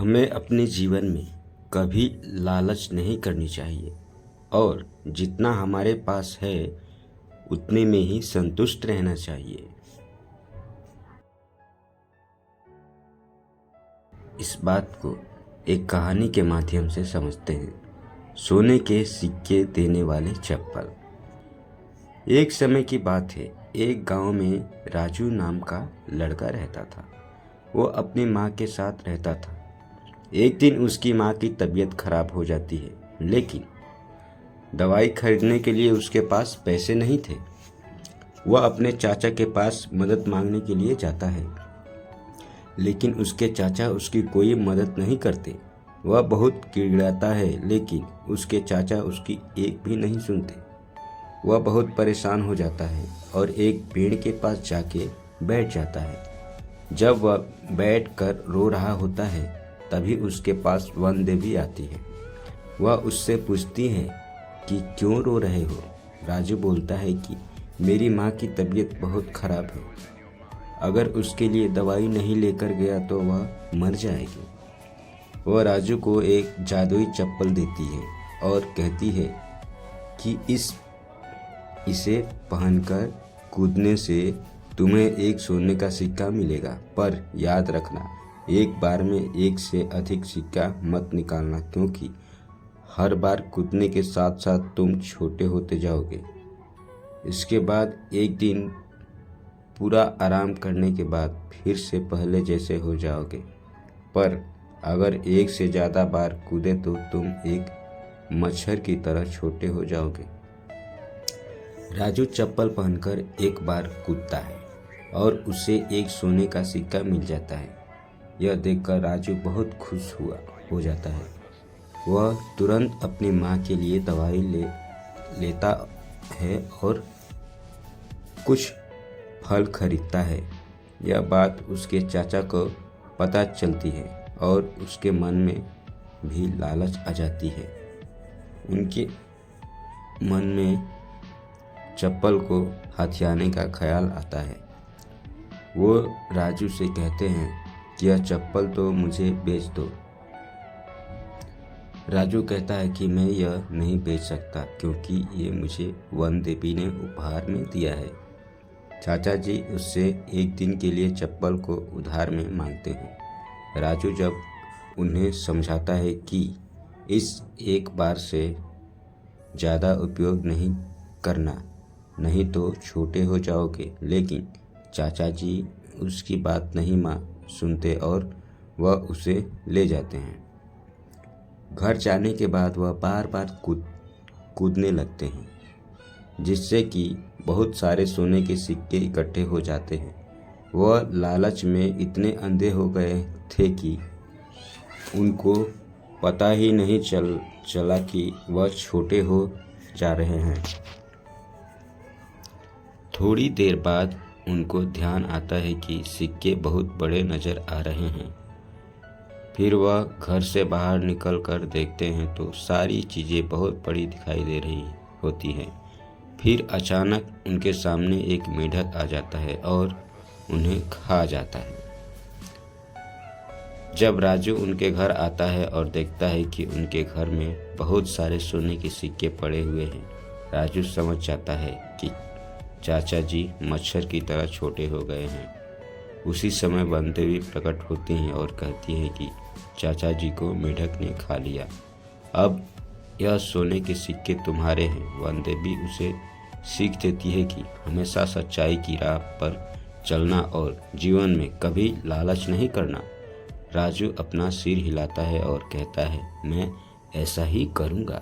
हमें अपने जीवन में कभी लालच नहीं करनी चाहिए और जितना हमारे पास है उतने में ही संतुष्ट रहना चाहिए। इस बात को एक कहानी के माध्यम से समझते हैं। सोने के सिक्के देने वाले चप्पल। एक समय की बात है, एक गांव में राजू नाम का लड़का रहता था। वो अपनी माँ के साथ रहता था। एक दिन उसकी माँ की तबीयत खराब हो जाती है, लेकिन दवाई खरीदने के लिए उसके पास पैसे नहीं थे। वह अपने चाचा के पास मदद मांगने के लिए जाता है, लेकिन उसके चाचा उसकी कोई मदद नहीं करते। वह बहुत गिड़गिड़ाता है, लेकिन उसके चाचा उसकी एक भी नहीं सुनते। वह बहुत परेशान हो जाता है और एक पेड़ के पास जाके बैठ जाता है। जब वह बैठकर रो रहा होता है, तभी उसके पास वन देवी आती है। वह उससे पूछती है कि क्यों रो रहे हो। राजू बोलता है कि मेरी माँ की तबीयत बहुत खराब है। अगर उसके लिए दवाई नहीं लेकर गया तो वह मर जाएगी। वह राजू को एक जादुई चप्पल देती है और कहती है कि इसे पहनकर कूदने से तुम्हें एक सोने का सिक्का मिलेगा, पर याद रखना एक बार में एक से अधिक सिक्का मत निकालना, क्योंकि हर बार कूदने के साथ साथ तुम छोटे होते जाओगे। इसके बाद एक दिन पूरा आराम करने के बाद फिर से पहले जैसे हो जाओगे, पर अगर एक से ज़्यादा बार कूदे तो तुम एक मच्छर की तरह छोटे हो जाओगे। राजू चप्पल पहनकर एक बार कूदता है और उसे एक सोने का सिक्का मिल जाता है। यह देखकर राजू बहुत खुश हो जाता है। वह तुरंत अपनी माँ के लिए दवाई लेता है और कुछ फल खरीदता है। यह बात उसके चाचा को पता चलती है और उसके मन में भी लालच आ जाती है। उनके मन में चप्पल को हथियाने का ख्याल आता है। वो राजू से कहते हैं कि यह चप्पल तो मुझे बेच दो। राजू कहता है कि मैं यह नहीं बेच सकता, क्योंकि ये मुझे वन देवी ने उपहार में दिया है। चाचा जी उससे एक दिन के लिए चप्पल को उधार में मांगते हैं। राजू जब उन्हें समझाता है कि इस एक बार से ज़्यादा उपयोग नहीं करना, नहीं तो छोटे हो जाओगे, लेकिन चाचा जी उसकी बात नहीं सुनते और वह उसे ले जाते हैं। घर जाने के बाद वह बार बार कूदने लगते हैं, जिससे कि बहुत सारे सोने के सिक्के इकट्ठे हो जाते हैं। वह लालच में इतने अंधे हो गए थे कि उनको पता ही नहीं चला कि वह छोटे हो जा रहे हैं। थोड़ी देर बाद उनको ध्यान आता है कि सिक्के बहुत बड़े नज़र आ रहे हैं। फिर वह घर से बाहर निकल कर देखते हैं तो सारी चीज़ें बहुत बड़ी दिखाई दे रही होती हैं। फिर अचानक उनके सामने एक मेंढक आ जाता है और उन्हें खा जाता है। जब राजू उनके घर आता है और देखता है कि उनके घर में बहुत सारे सोने के सिक्के पड़े हुए हैं, राजू समझ जाता है कि चाचा जी मच्छर की तरह छोटे हो गए हैं। उसी समय वन देवी प्रकट होती हैं और कहती हैं कि चाचा जी को मेढक ने खा लिया। अब यह सोने के सिक्के तुम्हारे हैं। वन देवी उसे सीख देती है कि हमेशा सच्चाई की राह पर चलना और जीवन में कभी लालच नहीं करना। राजू अपना सिर हिलाता है और कहता है, मैं ऐसा ही करूँगा।